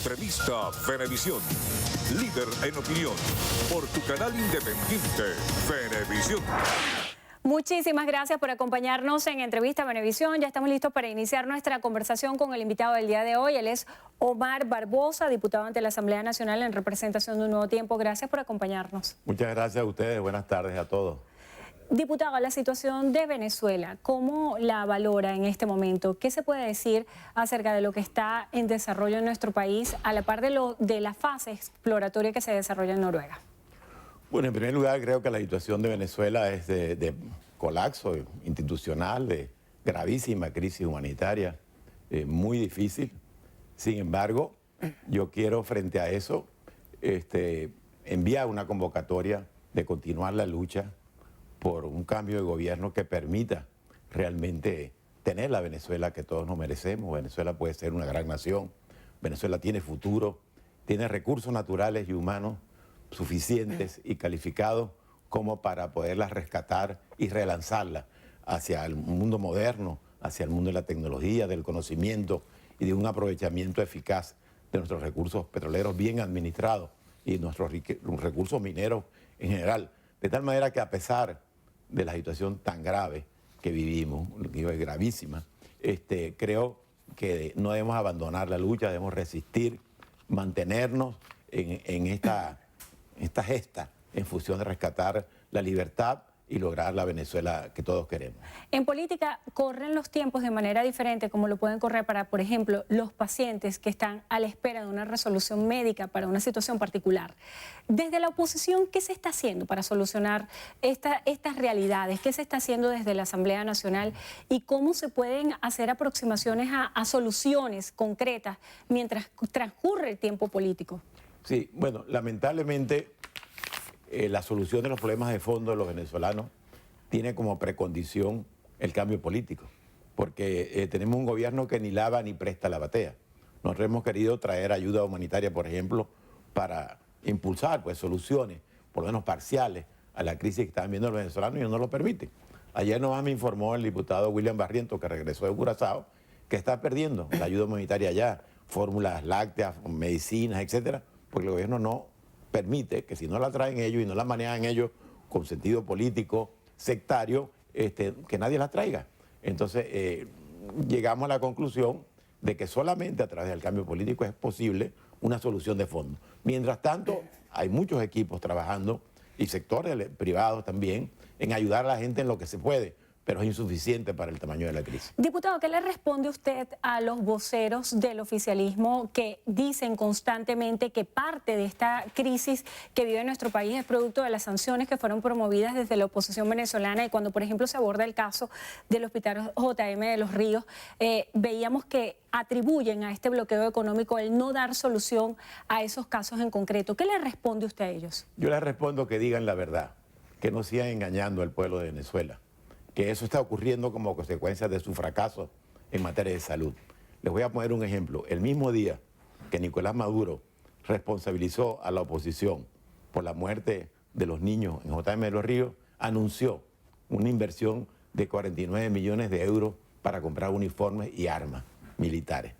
Entrevista Venevisión. Líder en opinión. Por tu canal independiente, Venevisión. Muchísimas gracias por acompañarnos en Entrevista Venevisión. Ya estamos listos para iniciar nuestra conversación con el invitado del día de hoy. Él es Omar Barbosa, diputado ante la Asamblea Nacional en representación de Un Nuevo Tiempo. Gracias por acompañarnos. Muchas gracias a ustedes. Buenas tardes a todos. Diputado, la situación de Venezuela, ¿cómo la valora en este momento? ¿Qué se puede decir acerca de lo que está en desarrollo en nuestro país a la par de la fase exploratoria que se desarrolla en Noruega? Bueno, en primer lugar, creo que la situación de Venezuela es de colapso institucional, de gravísima crisis humanitaria, muy difícil. Sin embargo, yo quiero frente a eso enviar una convocatoria de continuar la lucha por un cambio de gobierno que permita realmente tener la Venezuela que todos nos merecemos. Venezuela puede ser una gran nación, Venezuela tiene futuro, tiene recursos naturales y humanos suficientes y calificados como para poderla rescatar y relanzarla hacia el mundo moderno, hacia el mundo de la tecnología, del conocimiento y de un aprovechamiento eficaz de nuestros recursos petroleros bien administrados y nuestros recursos mineros en general. De tal manera que a pesar de la situación tan grave que vivimos, que es gravísima, creo que no debemos abandonar la lucha, debemos resistir, mantenernos en esta gesta en función de rescatar la libertad y lograr la Venezuela que todos queremos. En política corren los tiempos de manera diferente, como lo pueden correr para, por ejemplo, los pacientes que están a la espera de una resolución médica para una situación particular. Desde la oposición, ¿qué se está haciendo para solucionar estas realidades? ¿Qué se está haciendo desde la Asamblea Nacional? ¿Y cómo se pueden hacer aproximaciones a soluciones concretas mientras transcurre el tiempo político? Sí, bueno, lamentablemente la solución de los problemas de fondo de los venezolanos tiene como precondición el cambio político, porque tenemos un gobierno que ni lava ni presta la batea. Nosotros hemos querido traer ayuda humanitaria, por ejemplo, para impulsar soluciones, por lo menos parciales, a la crisis que están viendo los venezolanos y no lo permiten. Ayer nomás me informó el diputado William Barrientos, que regresó de Curazao, que está perdiendo la ayuda humanitaria allá, fórmulas lácteas, medicinas, etcétera, porque el gobierno no permite que si no la traen ellos y no la manejan ellos con sentido político, sectario, que nadie la traiga. Entonces, llegamos a la conclusión de que solamente a través del cambio político es posible una solución de fondo. Mientras tanto, hay muchos equipos trabajando y sectores privados también en ayudar a la gente en lo que se puede, pero es insuficiente para el tamaño de la crisis. Diputado, ¿qué le responde usted a los voceros del oficialismo que dicen constantemente que parte de esta crisis que vive nuestro país es producto de las sanciones que fueron promovidas desde la oposición venezolana? Y cuando, por ejemplo, se aborda el caso del Hospital JM de Los Ríos, veíamos que atribuyen a este bloqueo económico el no dar solución a esos casos en concreto. ¿Qué le responde usted a ellos? Yo les respondo que digan la verdad, que no sigan engañando al pueblo de Venezuela, que eso está ocurriendo como consecuencia de su fracaso en materia de salud. Les voy a poner un ejemplo. El mismo día que Nicolás Maduro responsabilizó a la oposición por la muerte de los niños en JM de Los Ríos, anunció una inversión de 49 millones de euros para comprar uniformes y armas militares.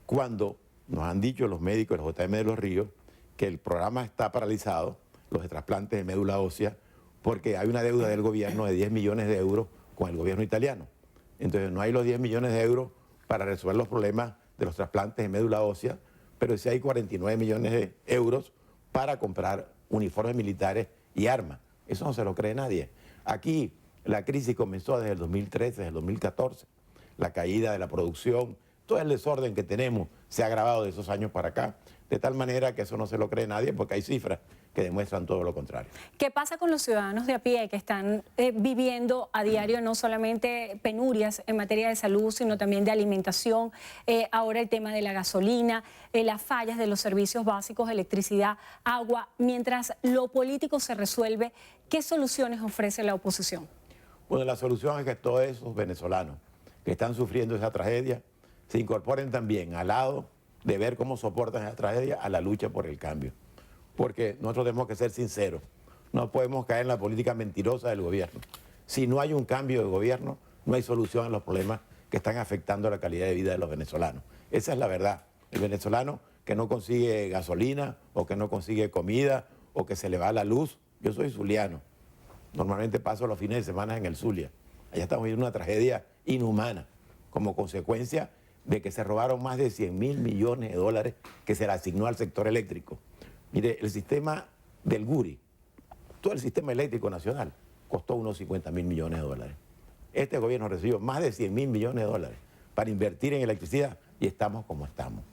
Cuando nos han dicho los médicos del JM de Los Ríos que el programa está paralizado, los de trasplantes de médula ósea, porque hay una deuda del gobierno de 10 millones de euros con el gobierno italiano. Entonces no hay los 10 millones de euros para resolver los problemas de los trasplantes de médula ósea, pero sí hay 49 millones de euros para comprar uniformes militares y armas. Eso no se lo cree nadie. Aquí la crisis comenzó desde el 2013, desde el 2014. La caída de la producción, todo el desorden que tenemos se ha agravado de esos años para acá, de tal manera que eso no se lo cree nadie porque hay cifras que demuestran todo lo contrario. ¿Qué pasa con los ciudadanos de a pie que están viviendo a diario no solamente penurias en materia de salud, sino también de alimentación? Ahora el tema de la gasolina, las fallas de los servicios básicos, electricidad, agua. Mientras lo político se resuelve, ¿qué soluciones ofrece la oposición? Bueno, la solución es que todos esos venezolanos que están sufriendo esa tragedia se incorporen también al lado de ver cómo soportan esa tragedia a la lucha por el cambio. Porque nosotros tenemos que ser sinceros, no podemos caer en la política mentirosa del gobierno. Si no hay un cambio de gobierno, no hay solución a los problemas que están afectando la calidad de vida de los venezolanos. Esa es la verdad. El venezolano que no consigue gasolina o que no consigue comida o que se le va la luz. Yo soy zuliano. Normalmente paso los fines de semana en el Zulia. Allá estamos viviendo una tragedia inhumana como consecuencia de que se robaron más de 100.000 millones de dólares que se le asignó al sector eléctrico. Mire, el sistema del Guri, todo el sistema eléctrico nacional, costó unos 50.000 millones de dólares. Este gobierno recibió más de 100.000 millones de dólares para invertir en electricidad y estamos como estamos.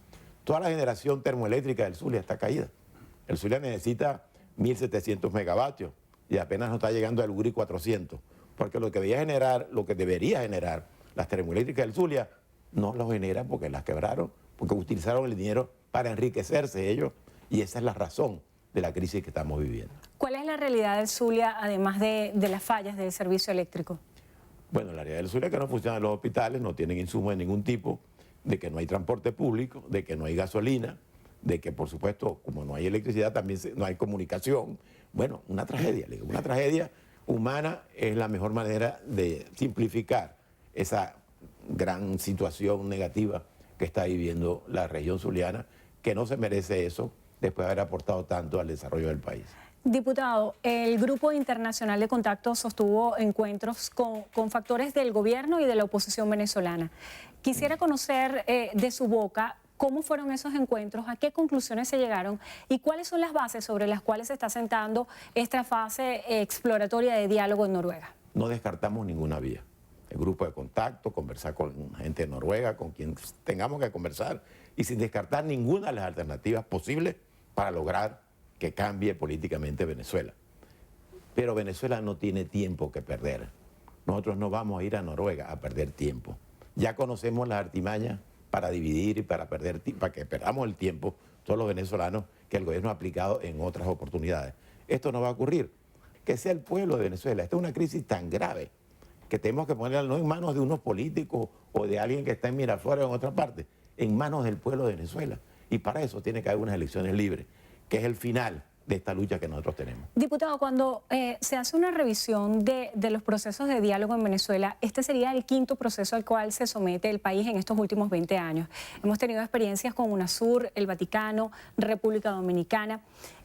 Toda la generación termoeléctrica del Zulia está caída. El Zulia necesita 1.700 megavatios y apenas nos está llegando al Guri 400, porque lo que debería generar las termoeléctricas del Zulia no lo generan porque las quebraron, porque utilizaron el dinero para enriquecerse ellos, y esa es la razón de la crisis que estamos viviendo. ¿Cuál es la realidad del Zulia, además de las fallas del servicio eléctrico? Bueno, la realidad del Zulia es que no funcionan los hospitales, no tienen insumos de ningún tipo, de que no hay transporte público, de que no hay gasolina, de que, por supuesto, como no hay electricidad, también no hay comunicación. Bueno, una tragedia, le digo, una tragedia humana. Es la mejor manera de simplificar esa gran situación negativa que está viviendo la región zuliana, que no se merece eso después de haber aportado tanto al desarrollo del país. Diputado, el Grupo Internacional de Contacto sostuvo encuentros con factores del gobierno y de la oposición venezolana. Quisiera conocer de su boca cómo fueron esos encuentros, a qué conclusiones se llegaron y cuáles son las bases sobre las cuales se está sentando esta fase exploratoria de diálogo en Noruega. No descartamos ninguna vía. El grupo de contacto, conversar con gente de Noruega, con quien tengamos que conversar, y sin descartar ninguna de las alternativas posibles para lograr que cambie políticamente Venezuela. Pero Venezuela no tiene tiempo que perder. Nosotros no vamos a ir a Noruega a perder tiempo. Ya conocemos las artimañas para dividir y para que perdamos el tiempo todos los venezolanos que el gobierno ha aplicado en otras oportunidades. Esto no va a ocurrir. Que sea el pueblo de Venezuela. Esta es una crisis tan grave que tenemos que ponerla no en manos de unos políticos o de alguien que está en Miraflores o en otra parte, en manos del pueblo de Venezuela. Y para eso tiene que haber unas elecciones libres, que es el final de esta lucha que nosotros tenemos. Diputado, cuando se hace una revisión de los procesos de diálogo en Venezuela, este sería el quinto proceso al cual se somete el país en estos últimos 20 años. Hemos tenido experiencias con UNASUR, el Vaticano, República Dominicana.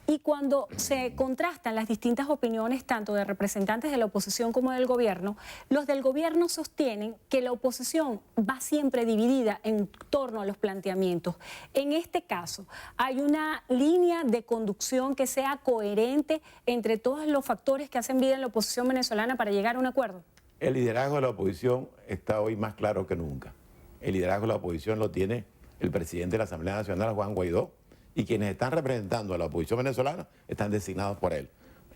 Y cuando se contrastan las distintas opiniones, tanto de representantes de la oposición como del gobierno, los del gobierno sostienen que la oposición va siempre dividida en torno a los planteamientos. En este caso, ¿hay una línea de conducción que sea coherente entre todos los factores que hacen vida en la oposición venezolana para llegar a un acuerdo? El liderazgo de la oposición está hoy más claro que nunca. El liderazgo de la oposición lo tiene el presidente de la Asamblea Nacional, Juan Guaidó, y quienes están representando a la oposición venezolana están designados por él.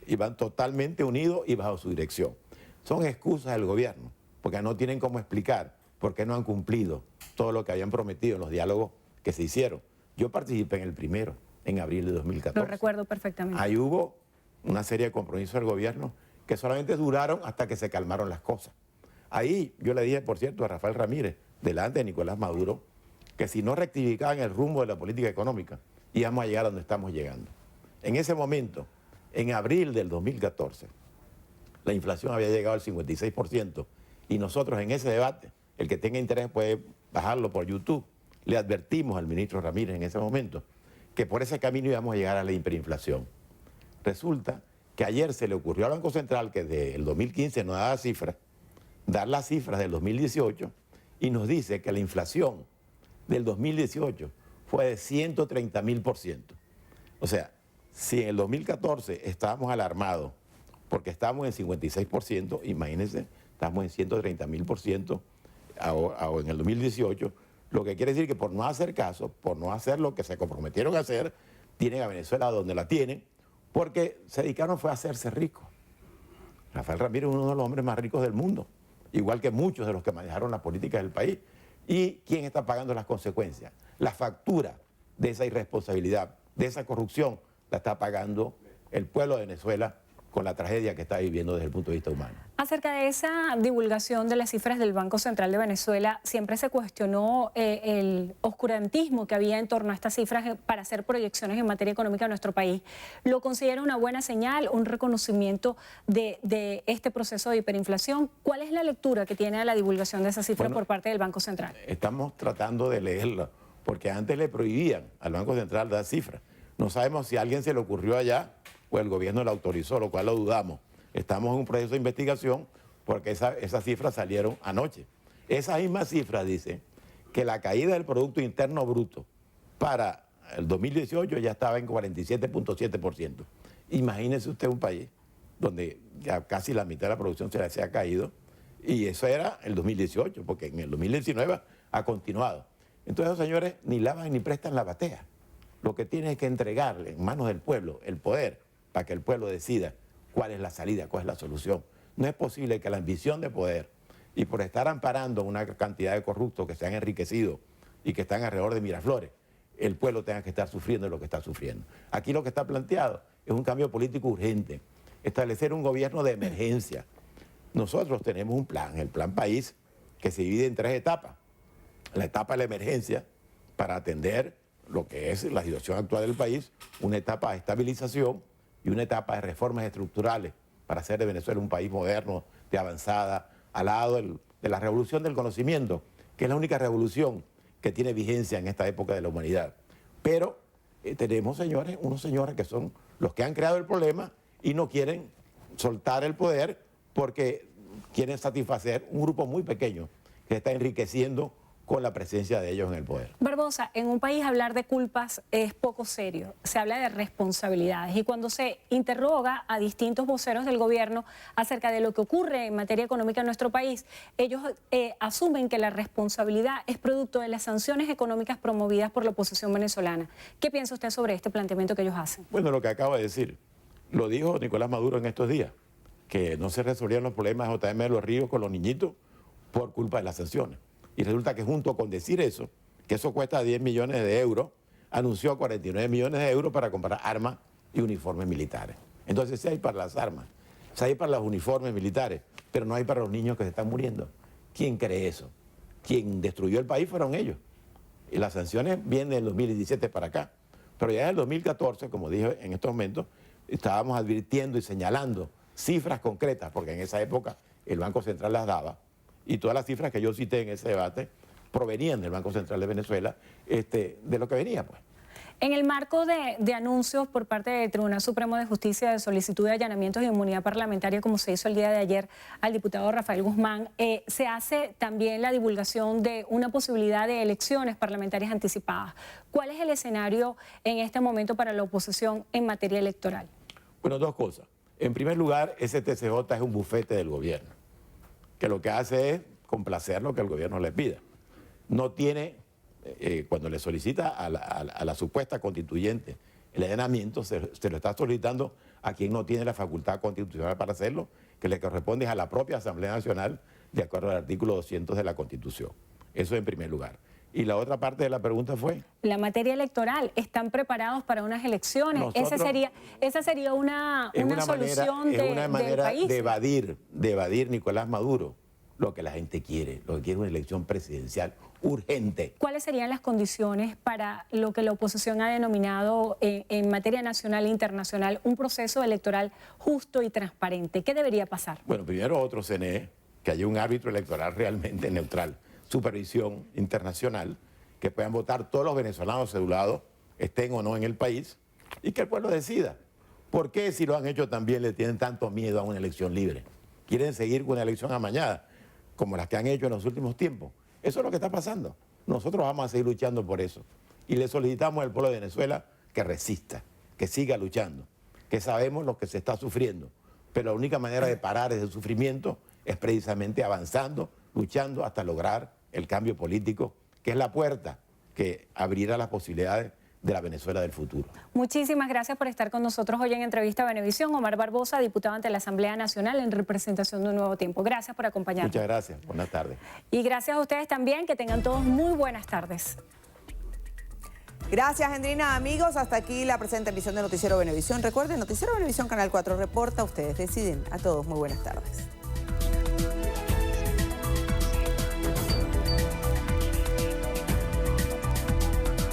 Y van totalmente unidos y bajo su dirección. Son excusas del gobierno, porque no tienen cómo explicar por qué no han cumplido todo lo que habían prometido en los diálogos que se hicieron. Yo participé en el primero, en abril de 2014. Lo recuerdo perfectamente. Ahí hubo una serie de compromisos del gobierno que solamente duraron hasta que se calmaron las cosas. Ahí yo le dije, por cierto, a Rafael Ramírez, delante de Nicolás Maduro, que si no rectificaban el rumbo de la política económica, íbamos a llegar a donde estamos llegando. En ese momento, en abril del 2014, la inflación había llegado al 56% y nosotros en ese debate, el que tenga interés puede bajarlo por YouTube, le advertimos al ministro Ramírez en ese momento que por ese camino íbamos a llegar a la hiperinflación. Resulta que ayer se le ocurrió al Banco Central, que desde el 2015 no daba cifras, dar las cifras del 2018 y nos dice que la inflación del 2018 fue de 130.000%. O sea, si en el 2014 estábamos alarmados porque estábamos en 56%, imagínense, estamos en 130.000% en el 2018, lo que quiere decir que por no hacer caso, por no hacer lo que se comprometieron a hacer, tienen a Venezuela donde la tienen, porque se dedicaron fue a hacerse ricos. Rafael Ramírez es uno de los hombres más ricos del mundo, igual que muchos de los que manejaron las políticas del país. ¿Y quién está pagando las consecuencias? La factura de esa irresponsabilidad, de esa corrupción, la está pagando el pueblo de Venezuela con la tragedia que está viviendo desde el punto de vista humano. Acerca de esa divulgación de las cifras del Banco Central de Venezuela, siempre se cuestionó el oscurantismo que había en torno a estas cifras para hacer proyecciones en materia económica de nuestro país. ¿Lo considera una buena señal, un reconocimiento de este proceso de hiperinflación? ¿Cuál es la lectura que tiene a la divulgación de esas cifras por parte del Banco Central? Estamos tratando de leerla porque antes le prohibían al Banco Central dar cifras. No sabemos si a alguien se le ocurrió allá o el gobierno la autorizó, lo cual lo dudamos. Estamos en un proceso de investigación porque esas cifras salieron anoche. Esas mismas cifras dicen que la caída del Producto Interno Bruto para el 2018 ya estaba en 47.7%. Imagínese usted un país donde ya casi la mitad de la producción se ha caído, y eso era el 2018, porque en el 2019 ha continuado. Entonces los señores ni lavan ni prestan la batea. Lo que tienen es que entregarle en manos del pueblo el poder para que el pueblo decida cuál es la salida, cuál es la solución. No es posible que la ambición de poder y por estar amparando una cantidad de corruptos que se han enriquecido y que están alrededor de Miraflores, el pueblo tenga que estar sufriendo lo que está sufriendo. Aquí lo que está planteado es un cambio político urgente, establecer un gobierno de emergencia. Nosotros tenemos un plan, el Plan País, que se divide en 3 etapas. La etapa de la emergencia, para atender lo que es la situación actual del país, una etapa de estabilización y una etapa de reformas estructurales para hacer de Venezuela un país moderno, de avanzada, al lado de la revolución del conocimiento, que es la única revolución que tiene vigencia en esta época de la humanidad. Pero tenemos unos señores que son los que han creado el problema y no quieren soltar el poder porque quieren satisfacer un grupo muy pequeño que está enriqueciendo con la presencia de ellos en el poder. Barbosa, en un país hablar de culpas es poco serio, se habla de responsabilidades, y cuando se interroga a distintos voceros del gobierno acerca de lo que ocurre en materia económica en nuestro país, ellos asumen que la responsabilidad es producto de las sanciones económicas promovidas por la oposición venezolana. ¿Qué piensa usted sobre este planteamiento que ellos hacen? Bueno, lo que acabo de decir, lo dijo Nicolás Maduro en estos días, que no se resolvían los problemas de JM de los Ríos con los niñitos por culpa de las sanciones. Y resulta que junto con decir eso, que eso cuesta 10 millones de euros, anunció 49 millones de euros para comprar armas y uniformes militares. Entonces sí hay para las armas, sí hay para los uniformes militares, pero no hay para los niños que se están muriendo. ¿Quién cree eso? Quien destruyó el país fueron ellos. Y las sanciones vienen del 2017 para acá. Pero ya en el 2014, como dije en estos momentos, estábamos advirtiendo y señalando cifras concretas, porque en esa época el Banco Central las daba, y todas las cifras que yo cité en ese debate provenían del Banco Central de Venezuela, de lo que venía, pues. En el marco de anuncios por parte del Tribunal Supremo de Justicia de solicitud de allanamientos de inmunidad parlamentaria, como se hizo el día de ayer al diputado Rafael Guzmán, se hace también la divulgación de una posibilidad de elecciones parlamentarias anticipadas. ¿Cuál es el escenario en este momento para la oposición en materia electoral? Bueno, 2 cosas. En primer lugar, ese TCJ es un bufete del gobierno, que lo que hace es complacer lo que el gobierno le pida. No tiene, cuando le solicita a la supuesta constituyente el allanamiento, se lo está solicitando a quien no tiene la facultad constitucional para hacerlo, que le corresponde a la propia Asamblea Nacional, de acuerdo al artículo 200 de la Constitución. Eso en primer lugar. Y la otra parte de la pregunta fue... La materia electoral, ¿están preparados para unas elecciones? Esa sería una solución del país. Es una manera de evadir Nicolás Maduro lo que la gente quiere, lo que quiere una elección presidencial urgente. ¿Cuáles serían las condiciones para lo que la oposición ha denominado en materia nacional e internacional un proceso electoral justo y transparente? ¿Qué debería pasar? Bueno, primero otro CNE, que haya un árbitro electoral realmente neutral, supervisión internacional, que puedan votar todos los venezolanos cedulados, estén o no en el país, y que el pueblo decida. ¿Por qué, si lo han hecho también, le tienen tanto miedo a una elección libre? Quieren seguir con una elección amañada, como las que han hecho en los últimos tiempos. Eso es lo que está pasando. Nosotros vamos a seguir luchando por eso. Y le solicitamos al pueblo de Venezuela que resista, que siga luchando, que sabemos lo que se está sufriendo. Pero la única manera de parar ese sufrimiento es precisamente avanzando, luchando hasta lograr el cambio político, que es la puerta que abrirá las posibilidades de la Venezuela del futuro. Muchísimas gracias por estar con nosotros hoy en Entrevista a Venevisión. Omar Barbosa, diputado ante la Asamblea Nacional en representación de Un Nuevo Tiempo. Gracias por acompañarnos. Muchas gracias. Buenas tardes. Y gracias a ustedes también. Que tengan todos muy buenas tardes. Gracias, Hendrina. Amigos, hasta aquí la presente emisión de Noticiero Venevisión. Recuerden, Noticiero Venevisión, Canal 4 reporta. Ustedes deciden. A todos, muy buenas tardes.